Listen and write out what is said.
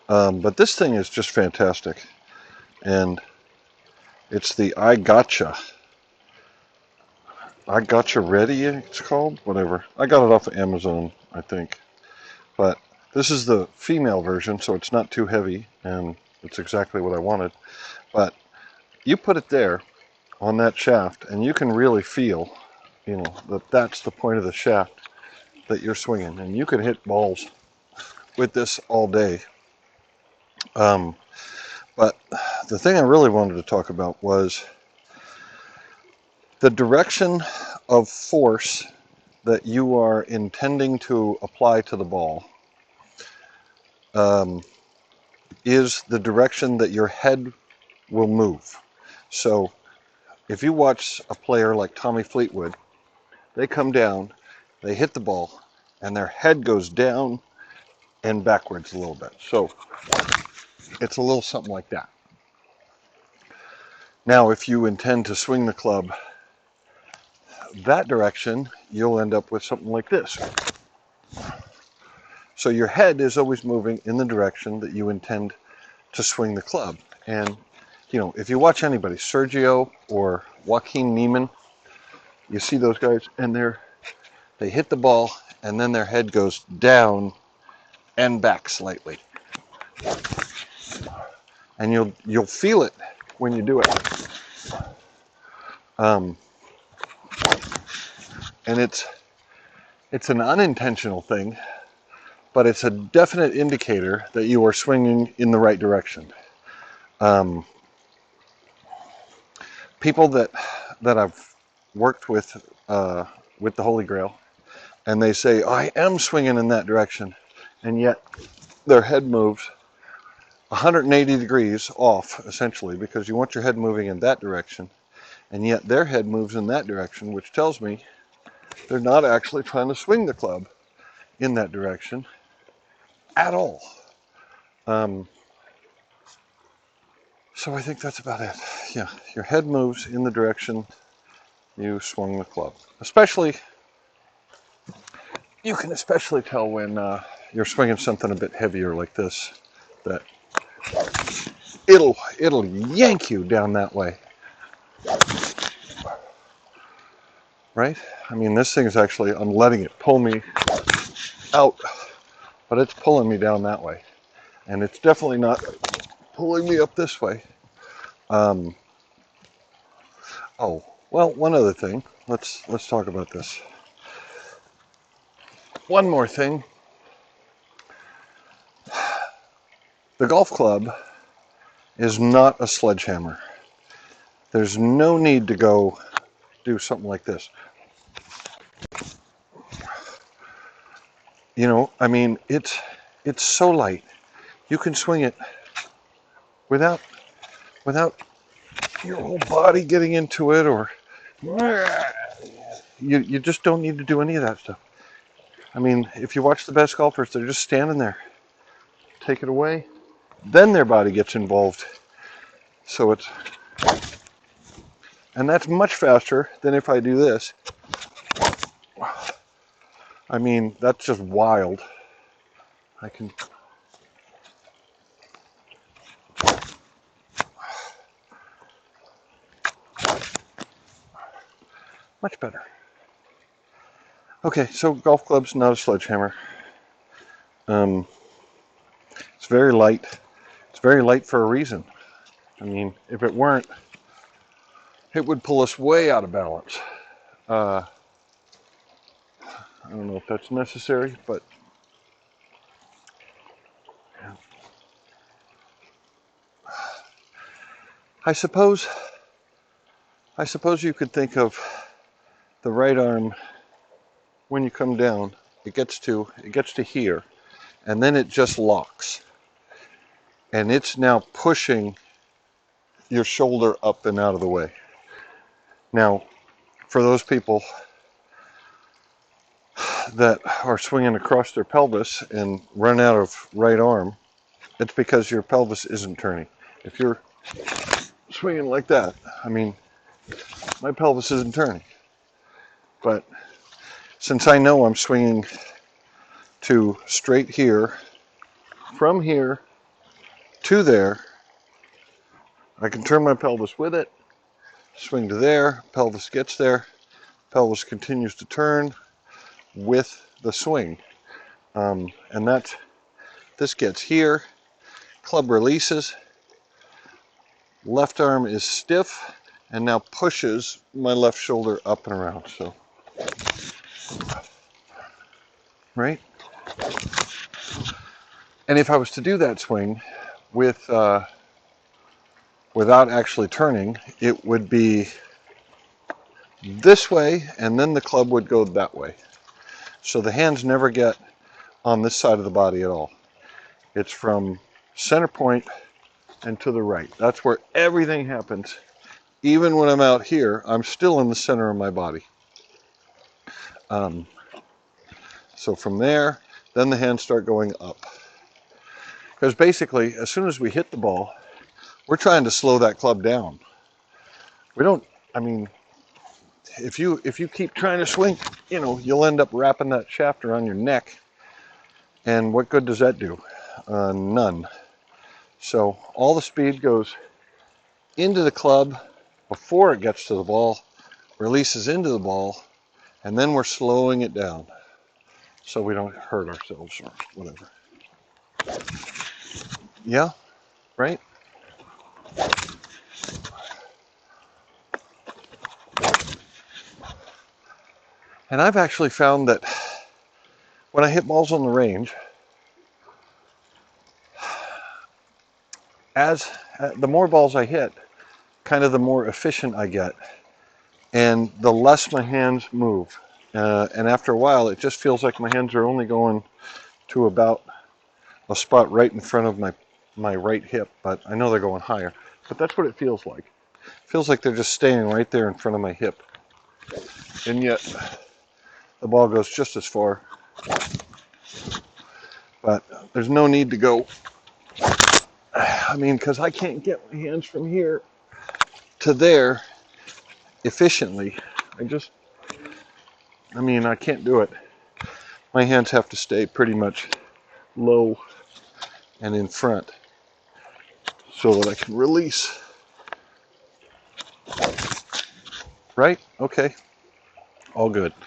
But this thing is just fantastic. And it's the I Gotcha. I Gotcha Ready, it's called. Whatever. I got it off of Amazon, I think. But this is the female version, so it's not too heavy, and it's exactly what I wanted. But you put it there on that shaft, and you can really feel, that that's the point of the shaft that you're swinging. And you can hit balls with this all day. But the thing I really wanted to talk about was the direction of force that you are intending to apply to the ball is the direction that your head will move. So if you watch a player like Tommy Fleetwood, they come down, they hit the ball, and their head goes down and backwards a little bit. So it's a little something like that. Now, if you intend to swing the club that direction, you'll end up with something like this. So your head is always moving in the direction that you intend to swing the club. And, if you watch anybody, Sergio or Joaquin Niemann, you see those guys, and they hit the ball, and then their head goes down and back slightly. And you'll feel it when you do it. And it's an unintentional thing, but it's a definite indicator that you are swinging in the right direction. People that I've worked with the Holy Grail, and they say, I am swinging in that direction, and yet their head moves 180 degrees off, essentially, because you want your head moving in that direction, and yet their head moves in that direction, which tells me they're not actually trying to swing the club in that direction at all. So I think that's about it. Yeah, your head moves in the direction you swung the club. You can especially tell when you're swinging something a bit heavier like this, that it'll yank you down that way. Right? I mean, this thing is actually, I'm letting it pull me out, but it's pulling me down that way. And it's definitely not pulling me up this way. Oh, well, one other thing. Let's talk about this. One more thing. The golf club is not a sledgehammer. There's no need to go do something like this. I mean, it's so light. You can swing it without your whole body getting into it, or you just don't need to do any of that stuff. I mean, if you watch the best golfers, they're just standing there. Take it away, then their body gets involved. So and that's much faster than if I do this. I mean, that's just wild. I can. Much better. Okay, so golf club's not a sledgehammer. It's very light. It's very light for a reason. I mean, if it weren't, it would pull us way out of balance. I don't know if that's necessary, but yeah. I suppose you could think of the right arm when you come down. It gets to here, and then it just locks, and it's now pushing your shoulder up and out of the way. Now, for those people that are swinging across their pelvis and run out of right arm, it's because your pelvis isn't turning. If you're swinging like that, I mean, my pelvis isn't turning. But since I know I'm swinging to straight here, from here to there, I can turn my pelvis with it, swing to there, pelvis gets there, pelvis continues to turn with the swing. And this gets here, club releases, left arm is stiff, and now pushes my left shoulder up and around. So, right? And if I was to do that swing with without actually turning, it would be this way, and then the club would go that way. So the hands never get on this side of the body at all. It's from center point and to the right. That's where everything happens. Even when I'm out here, I'm still in the center of my body. So from there, then the hands start going up. Because basically, as soon as we hit the ball, we're trying to slow that club down. We don't, I mean, if you keep trying to swing, you know, you'll end up wrapping that shaft around your neck. And what good does that do? None. So all the speed goes into the club before it gets to the ball, releases into the ball, and then we're slowing it down so we don't hurt ourselves or whatever. Yeah, right? And I've actually found that when I hit balls on the range, the more balls I hit, kind of the more efficient I get, and the less my hands move. And after a while, it just feels like my hands are only going to about a spot right in front of my right hip, but I know they're going higher. But that's what it feels like. It feels like they're just staying right there in front of my hip. And yet, the ball goes just as far. But there's no need to go, I mean, because I can't get my hands from here to there efficiently. I can't do it. My hands have to stay pretty much low and in front so that I can release. Right? Okay. All good.